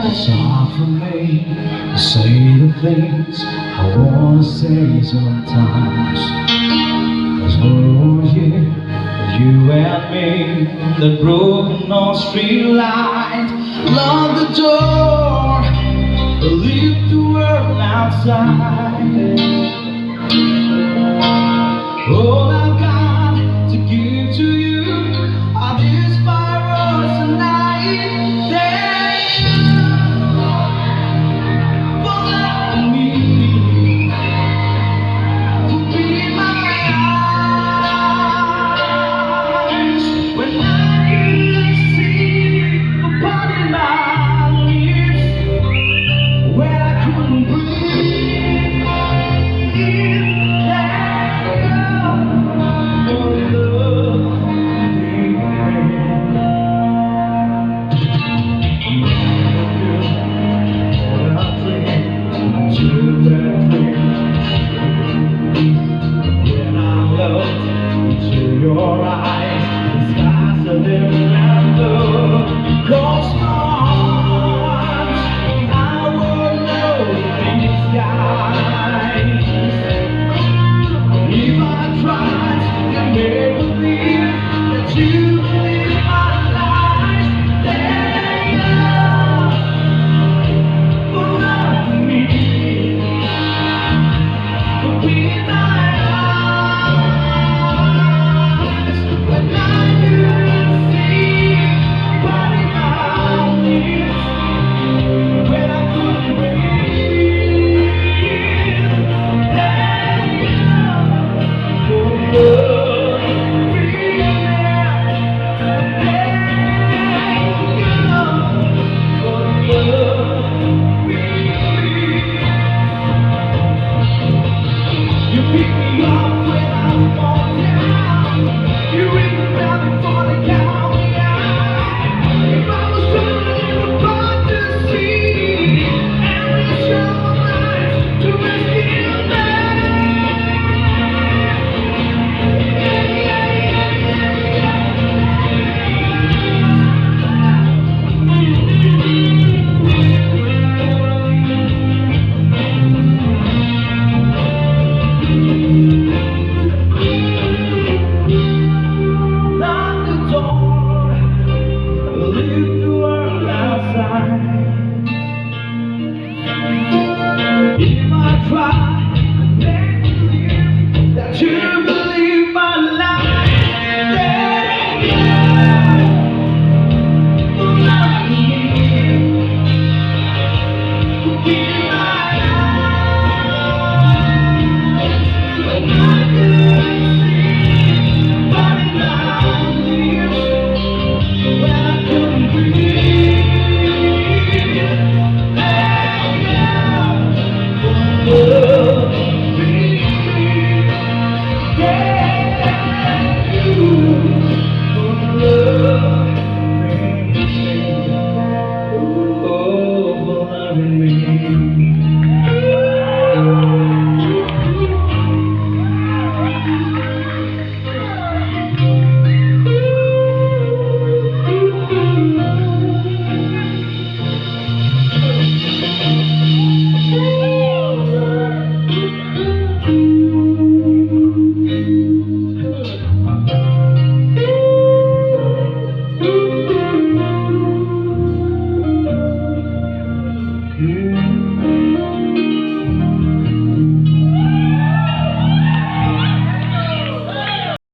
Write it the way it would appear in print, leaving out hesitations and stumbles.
It's hard for me to say the things I wanna say sometimes. There's no here with you and me, that broken on street light. Lock the door, leave the world outside. All I've got to give to you are these 5 words tonight. Thank you for loving me, for being my eyes when I couldn't see, for parting my lips when I couldn't breathe. Your eyes, the skies are living and blue. Cross my arms, I will know these skies. If I tried to make believe that you believe my lies, then love for loving me, for being my if I try to make believe that you believe my lies, then love for loving me, for being my eyes when I couldn't see, but now lips when I couldn't breathe.